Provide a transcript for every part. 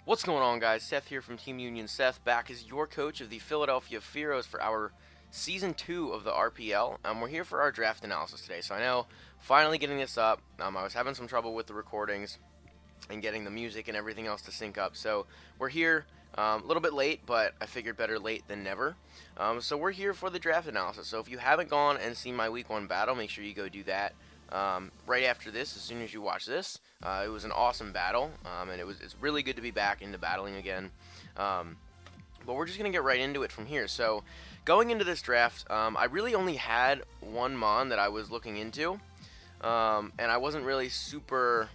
What's going on, guys? Seth here from Team Union Seth, back as your coach of the Philadelphia Fearows for our Season 2 of the RPL. We're here for our draft analysis today, so I know, finally getting this up, I was having some trouble with the recordings and getting the music and everything else to sync up, so we're here a little bit late, but I figured better late than never. So we're here for the draft analysis, so if you haven't gone and seen my Week 1 battle, make sure you go do that. Right after this, as soon as you watch this. It was an awesome battle, and it's really good to be back into battling again. But we're just going to get right into it from here. So, going into this draft, I really only had one Mon that I was looking into, and I wasn't really super.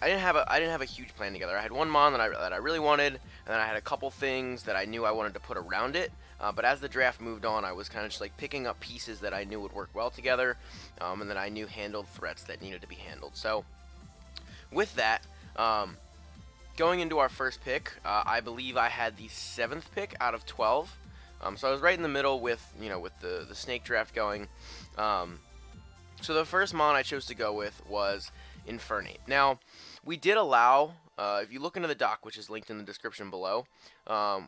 I didn't have a huge plan together. I had one Mon that I really wanted, and then I had a couple things that I knew I wanted to put around it. But as the draft moved on, I was kind of just like picking up pieces that I knew would work well together, and that I knew handled threats that needed to be handled. So, with that, going into our first pick, I believe I had the 7th pick out of 12. So I was right in the middle with the snake draft going. So the first Mon I chose to go with was Infernape. Now, we did allow, if you look into the doc, which is linked in the description below,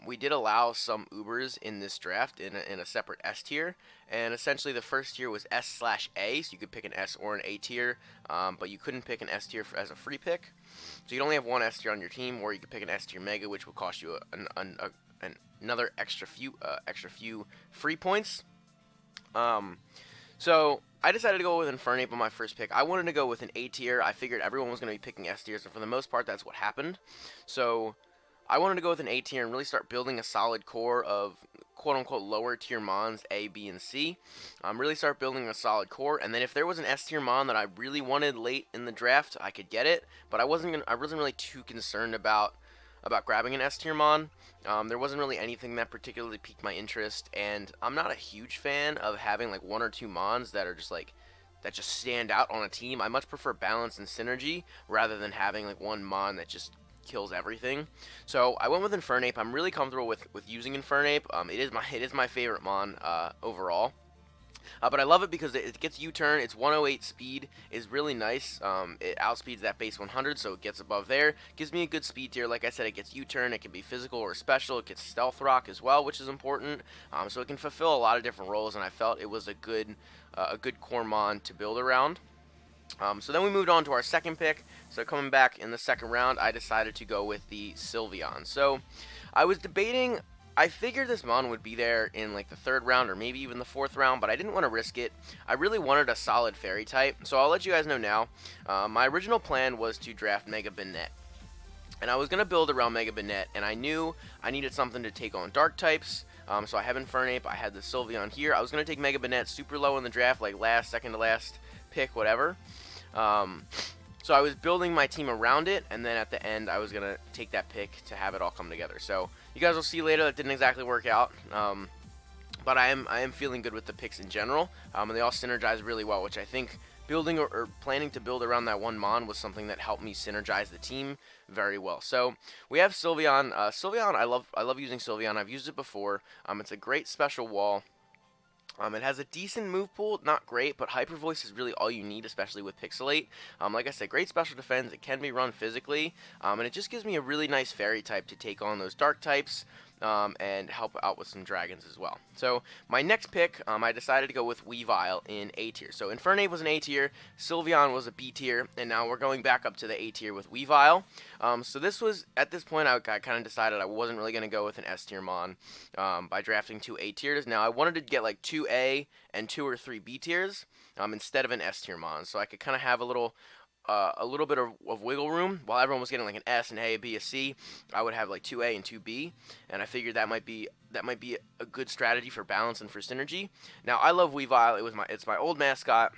we did allow some Ubers in this draft in a separate S tier, and essentially the first tier was S/A, so you could pick an S or an A tier, but you couldn't pick an S tier as a free pick. So you'd only have one S tier on your team, or you could pick an S tier Mega, which would cost you another extra few free points. So I decided to go with Infernape on my first pick. I wanted to go with an A tier. I figured everyone was going to be picking S tiers, and for the most part, that's what happened. So I wanted to go with an A tier and really start building a solid core of quote-unquote lower tier Mons, A, B, and C. Really start building a solid core, and then if there was an S tier Mon that I really wanted late in the draft, I could get it. But I wasn't really too concerned about grabbing an S tier Mon. There wasn't really anything that particularly piqued my interest, and I'm not a huge fan of having like one or two Mons that are just like that just stand out on a team. I much prefer balance and synergy rather than having like one Mon that just kills everything. So I went with Infernape. I'm really comfortable with using Infernape. It is my favorite Mon overall. But I love it because it gets U-turn. Its 108 speed is really nice. It outspeeds that base 100, so it gets above there. Gives me a good speed tier. Like I said, it gets U-turn. It can be physical or special. It gets stealth rock as well, which is important. So it can fulfill a lot of different roles, and I felt it was a good core Mon to build around. So then we moved on to our second pick. So coming back in the second round, I decided to go with the Sylvanon. So I was debating. I figured this Mon would be there in like the 3rd round or maybe even the 4th round, but I didn't want to risk it. I really wanted a solid fairy type, so I'll let you guys know now. My original plan was to draft Mega Banette, and I was going to build around Mega Banette, and I knew I needed something to take on dark types. So I have Infernape, I had the Sylveon here. I was going to take Mega Banette super low in the draft, like second to last pick, whatever. So I was building my team around it, and then at the end, I was going to take that pick to have it all come together. So you guys will see later that didn't exactly work out, but I am feeling good with the picks in general, and they all synergize really well, which I think building or planning to build around that one Mon was something that helped me synergize the team very well. So we have Sylveon. Sylveon, I love using Sylveon. I've used it before. It's a great special wall. It has a decent move pool, not great, but Hyper Voice is really all you need, especially with Pixelate. Like I said, great special defense. It can be run physically, and it just gives me a really nice fairy type to take on those dark types. And help out with some dragons as well. So my next pick, I decided to go with Weavile in A tier. So Infernape was an A tier, Sylveon was a B tier, and now we're going back up to the A tier with Weavile. So this was, at this point, I kind of decided I wasn't really going to go with an S tier Mon by drafting 2 A tiers. Now I wanted to get like 2 A and 2 or 3 B tiers instead of an S tier Mon, so I could kind of have a little bit of wiggle room. While everyone was getting like an S and A, a B, a C, I would have like 2A and 2B, and I figured that might be a good strategy for balance and for synergy. Now I love Weavile. It's my old mascot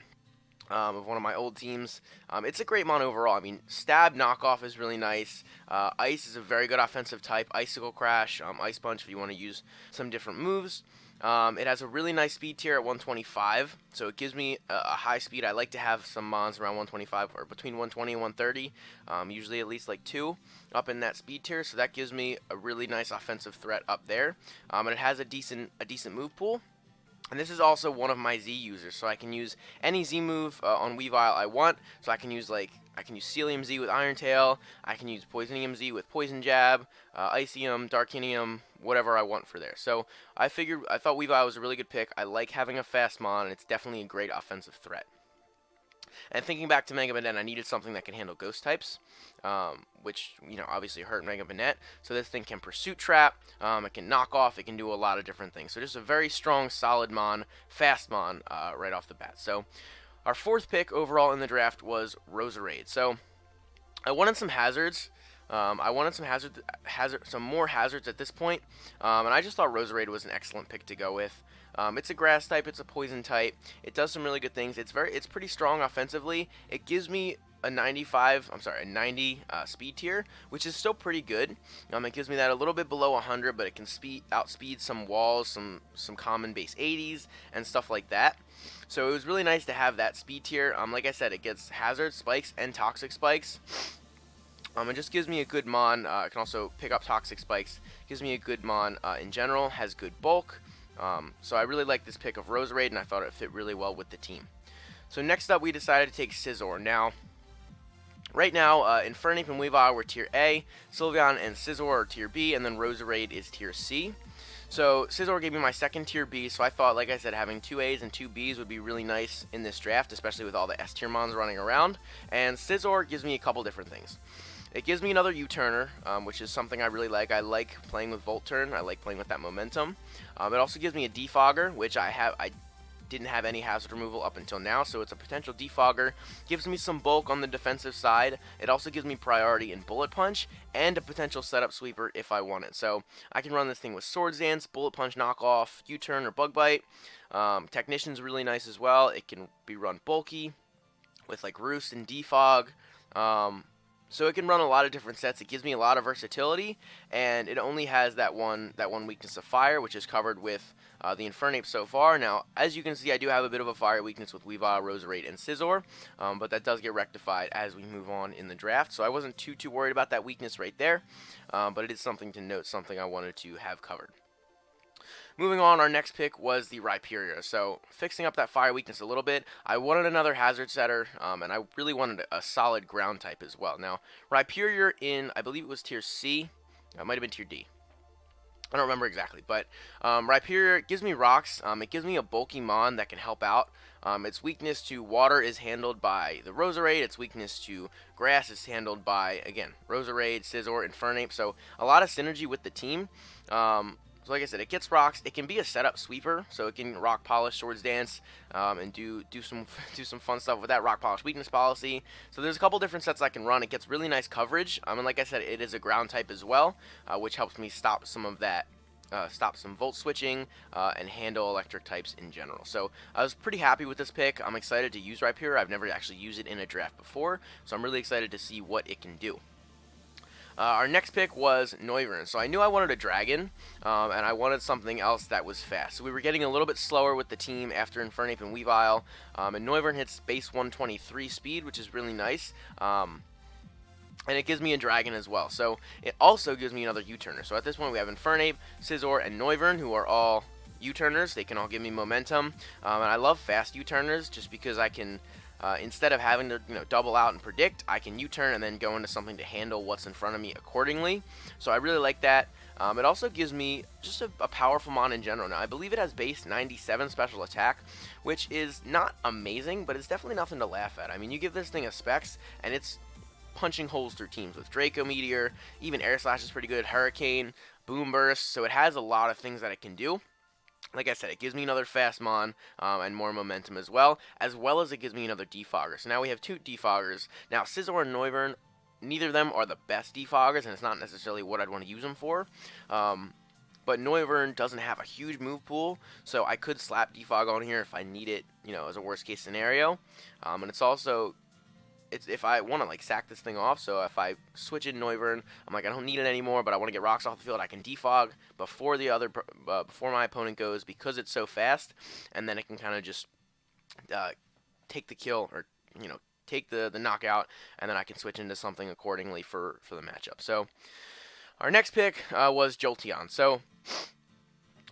of one of my old teams. It's a great Mon overall. I mean, Stab knockoff is really nice. Ice is a very good offensive type. Icicle Crash, Ice Punch if you want to use some different moves. It has a really nice speed tier at 125, so it gives me a high speed. I like to have some Mons around 125 or between 120 and 130, usually at least like 2 up in that speed tier, so that gives me a really nice offensive threat up there. And it has a decent move pool. And this is also one of my Z users, so I can use any Z move on Weavile I want. So I can use like I can use Celium Z with Iron Tail. I can use Poisonium Z with Poison Jab, Icium, Darkinium, whatever I want for there. So I thought Weavile was a really good pick. I like having a fast mon, and it's definitely a great offensive threat. And thinking back to Mega Banette, I needed something that can handle ghost types, which, obviously hurt Mega Banette. So this thing can Pursuit Trap, it can knock off, it can do a lot of different things. So just a very strong, solid mon, fast mon right off the bat. So our fourth pick overall in the draft was Rosa Raid. So I wanted some hazards. I wanted some more hazards at this point, and I just thought Rosa Raid was an excellent pick to go with. It's a grass type, it's a poison type. It does some really good things. It's pretty strong offensively. It gives me a 90 speed tier, which is still pretty good. It gives me that a little bit below 100, but it can outspeed some walls, some common base 80s, and stuff like that. So it was really nice to have that speed tier. Like I said, it gets hazard spikes and toxic spikes. It just gives me a good mon. It can also pick up toxic spikes. Gives me a good mon in general. Has good bulk. So I really like this pick of Rosa Raid, and I thought it fit really well with the team. So next up, we decided to take Sizzle. Now, right now, Infernape and Weavile were tier A, Sylvanon and Sizzle are tier B, and then Rosa Raid is tier C. So Sizzle gave me my second tier B, so I thought, like I said, having 2 A's and 2 B's would be really nice in this draft, especially with all the S tier mons running around. And Sizzle gives me a couple different things. It gives me another U-turner, which is something I really like. I like playing with Volt Turn. I like playing with that momentum. It also gives me a Defogger, which I didn't have any hazard removal up until now, so it's a potential Defogger. Gives me some bulk on the defensive side. It also gives me priority in Bullet Punch and a potential setup sweeper if I want it. So I can run this thing with Swords Dance, Bullet Punch knockoff, U-turn, or Bug Bite. Technician's really nice as well. It can be run bulky with like Roost and Defog. So it can run a lot of different sets. It gives me a lot of versatility, and it only has that one weakness of fire, which is covered with the Infernape so far. Now, as you can see, I do have a bit of a fire weakness with Weavile, Rosa Raid, and Sizzle, but that does get rectified as we move on in the draft. So I wasn't too worried about that weakness right there, but it is something to note, something I wanted to have covered. Moving on, our next pick was the RHyperior. So, fixing up that fire weakness a little bit, I wanted another hazard setter, and I really wanted a solid ground type as well. Now, RHyperior in, I believe it was tier C, it might have been tier D. I don't remember exactly, but RHyperior gives me rocks. It gives me a bulky mon that can help out. Its weakness to water is handled by the Rosa Raid. Its weakness to grass is handled by, again, Rosa Raid, Sizzle, Infernape. So, a lot of synergy with the team. So like I said, it gets rocks. It can be a setup sweeper, so it can rock polish, Swords Dance, and do some fun stuff with that rock polish weakness policy. So there's a couple different sets I can run. It gets really nice coverage. And like I said, it is a ground type as well, which helps me stop some of that, stop some volt switching, and handle electric types in general. So I was pretty happy with this pick. I'm excited to use RHyperior. I've never actually used it in a draft before, so I'm really excited to see what it can do. Our next pick was Noivern. So I knew I wanted a dragon, and I wanted something else that was fast. So we were getting a little bit slower with the team after Infernape and Weavile, and Noivern hits base 123 speed, which is really nice. And it gives me a dragon as well. So it also gives me another U-turner. So at this point we have Infernape, Sizzle, and Noivern, who are all U-turners. They can all give me momentum, and I love fast U-turners just because I can... instead of having to double out and predict, I can U-turn and then go into something to handle what's in front of me accordingly. So I really like that. It also gives me just a powerful mon in general. Now, I believe it has base 97 special attack, which is not amazing, but it's definitely nothing to laugh at. I mean, you give this thing a specs, and it's punching holes through teams with Draco Meteor, even Air Slash is pretty good, Hurricane, Boom Burst, so it has a lot of things that it can do. Like I said, it gives me another fast mon and more momentum as well as it gives me another defogger. So now we have 2 defoggers. Now, Sizzle and Noivern, neither of them are the best defoggers, and it's not necessarily what I'd want to use them for. But Noivern doesn't have a huge move pool, so I could slap defog on here if I need it, as a worst case scenario. And it's also... if I want to like sack this thing off, so if I switch in Noivern, I'm like, I don't need it anymore, but I want to get rocks off the field, I can defog before before my opponent goes, because it's so fast, and then it can kind of just take the kill, or take the knockout, and then I can switch into something accordingly for the matchup. So our next pick was Jolteon. So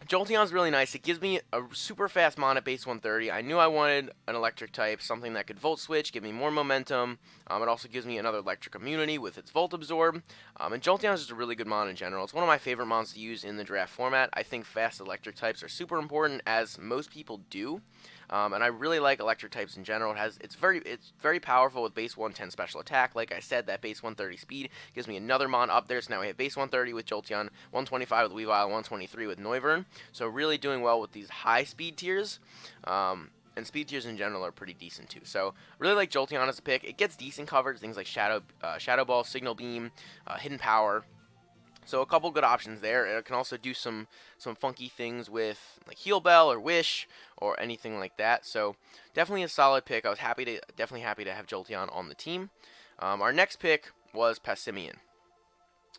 Jolteon's really nice. It gives me a super fast mon at base 130. I knew I wanted an electric type, something that could Volt Switch, give me more momentum. It also gives me another electric immunity with its Volt Absorb. And Jolteon is just a really good mon in general. It's one of my favorite mons to use in the draft format. I think fast electric types are super important, as most people do. And I really like electric types in general. It's very powerful with base 110 special attack. Like I said, that base 130 speed gives me another mon up there. So now we have base 130 with Jolteon, 125 with Weavile, 123 with Noivern. So really doing well with these high speed tiers. And speed tiers in general are pretty decent too. So really like Jolteon as a pick. It gets decent coverage, things like Shadow Ball, Signal Beam, Hidden Power. So a couple good options there. It can also do some funky things with like Heal Bell or Wish or anything like that. So definitely a solid pick. I was definitely happy to have Jolteon on the team. Our next pick was Pacinian.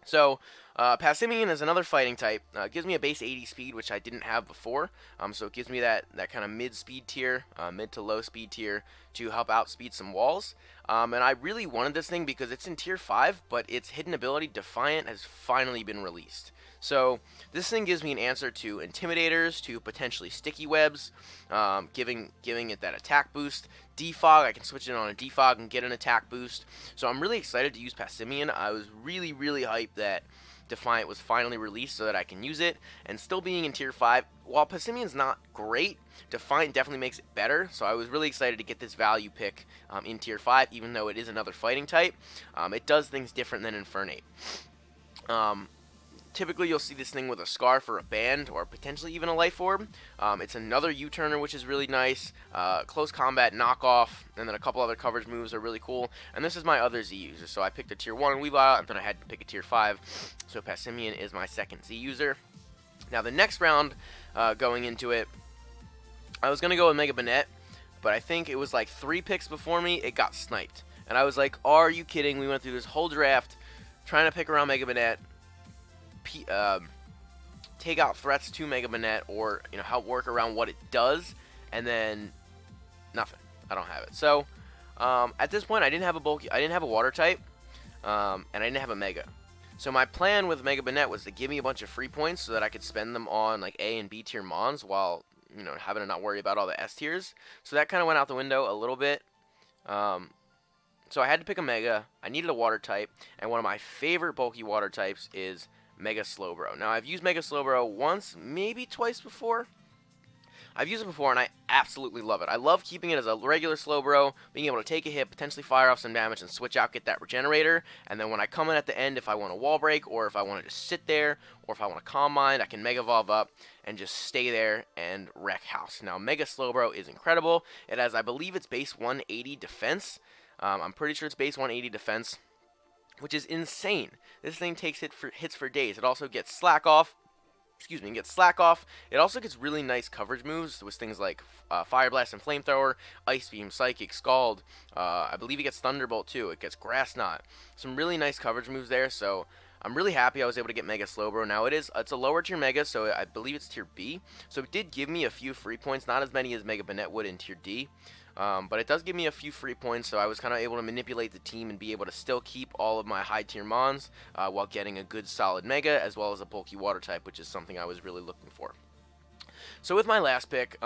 So Pacinian is another fighting type. It gives me a base 80 speed, which I didn't have before. So it gives me that kind of mid speed tier, mid to low speed tier to help outspeed some walls. And I really wanted this thing because it's in tier 5, but its hidden ability, Defiant, has finally been released. So this thing gives me an answer to Intimidators, to potentially Sticky Webs, giving it that attack boost. Defog, I can switch it on a Defog and get an attack boost. So I'm really excited to use Pacinian. I was really hyped that Defiant was finally released so that I can use it. And still being in tier 5, while Pacinian's not great, Defiant definitely makes it better. So I was really excited to get this value pick in tier 5, even though it is another fighting type. It does things different than Infernape. Typically, you'll see this thing with a Scarf or a Band, or potentially even a Life Orb. It's another U-turner, which is really nice. Close combat, knockoff, and then a couple other coverage moves are really cool. And this is my other Z user, so I picked a tier 1 Weavile, and then I had to pick a tier 5. So Pacinian is my second Z user. Now, the next round, going into it, I was going to go with Mega Banette, but I think it was like 3 picks before me, it got sniped. And I was like, are you kidding? We went through this whole draft trying to pick around Mega Banette. Take out threats to Mega Banette, or help work around what it does, and then nothing. I don't have it. So at this point, I didn't have a water type, and I didn't have a Mega. So my plan with Mega Banette was to give me a bunch of free points so that I could spend them on like A and B tier mons while having to not worry about all the S tiers. So that kind of went out the window a little bit. So I had to pick a Mega. I needed a water type, and one of my favorite bulky water types is Mega Slowbro. Now, I've used Mega Slowbro once, maybe twice before. I've used it before, and I absolutely love it. I love keeping it as a regular Slowbro, being able to take a hit, potentially fire off some damage, and switch out, get that Regenerator. And then when I come in at the end, if I want a Wall Break, or if I want to just sit there, or if I want to Calm Mind, I can Mega Evolve up and just stay there and wreck house. Now, Mega Slowbro is incredible. It has, I believe, it's base 180 defense. I'm pretty sure it's base 180 defense, which is insane. This thing takes hits for days. It also gets Slack Off. It also gets really nice coverage moves with things like Fire Blast and Flamethrower, Ice Beam, Psychic, Scald. I believe it gets Thunderbolt too. It gets Grass Knot. Some really nice coverage moves there. So I'm really happy I was able to get Mega Slowbro. Now it's a lower tier Mega, so I believe it's tier B. So it did give me a few free points, not as many as Mega Banette would in tier D. But it does give me a few free points, so I was kind of able to manipulate the team and be able to still keep all of my high tier mons while getting a good solid Mega as well as a bulky water type, which is something I was really looking for. So with my last pick,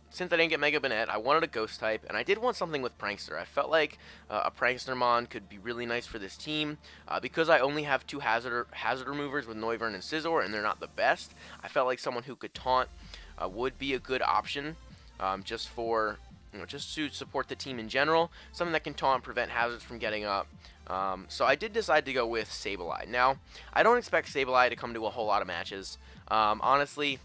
since I didn't get Mega Banette, I wanted a Ghost type, and I did want something with Prankster. I felt like a Prankster mon could be really nice for this team. Because I only have 2 hazard removers with Noivern and Sizzle, and they're not the best, I felt like someone who could taunt would be a good option just to support the team in general, something that can taunt and prevent hazards from getting up. So I did decide to go with Sableye. Now, I don't expect Sableye to come to a whole lot of matches. Honestly,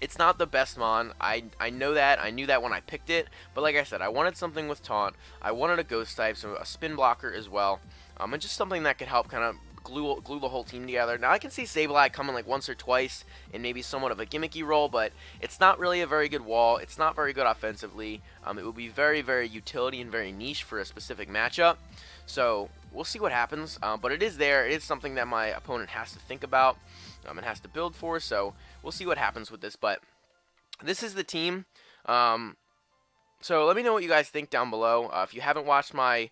it's not the best mon. I know that. I knew that when I picked it. But like I said, I wanted something with taunt. I wanted a Ghost type, so a spin blocker as well. And just something that could help kind of glue the whole team together. Now, I can see Sableye coming like once or twice in maybe somewhat of a gimmicky role, but it's not really a very good wall. It's not very good offensively. It would be very utility and very niche for a specific matchup. So we'll see what happens. But it is there. It is something that my opponent has to think about and has to build for. So we'll see what happens with this. But this is the team. So let me know what you guys think down below. If you haven't watched my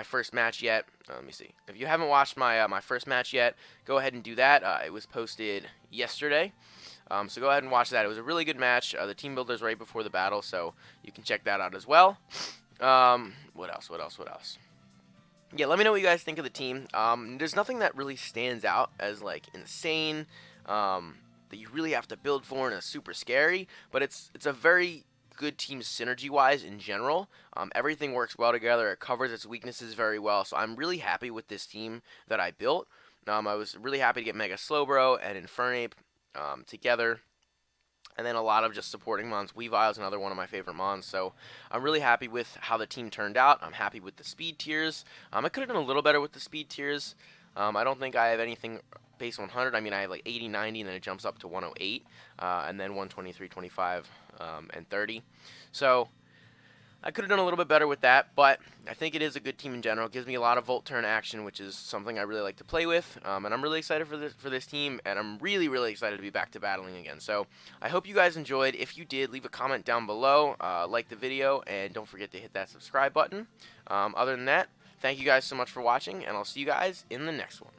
first match yet, let me see. If you haven't watched my first match yet, go ahead and do that. It was posted yesterday. So go ahead and watch that. It was a really good match. The team builder's right before the battle, so you can check that out as well. What else? Yeah, let me know what you guys think of the team. There's nothing that really stands out as like insane that you really have to build for and is super scary, but it's a very good team synergy-wise in general. Everything works well together. It covers its weaknesses very well, so I'm really happy with this team that I built. I was really happy to get Mega Slowbro and Infernape together. And then a lot of just supporting mons. Weavile is another one of my favorite mons. So I'm really happy with how the team turned out. I'm happy with the speed tiers. I could have done a little better with the speed tiers. I don't think I have anything base 100. I mean, I have like 80, 90, and then it jumps up to 108. And then 123, 25, and 30. So I could have done a little bit better with that, but I think it is a good team in general. It gives me a lot of Volt Turn action, which is something I really like to play with, and I'm really excited for this team, and I'm really, really excited to be back to battling again. So I hope you guys enjoyed. If you did, leave a comment down below, like the video, and don't forget to hit that subscribe button. Other than that, thank you guys so much for watching, and I'll see you guys in the next one.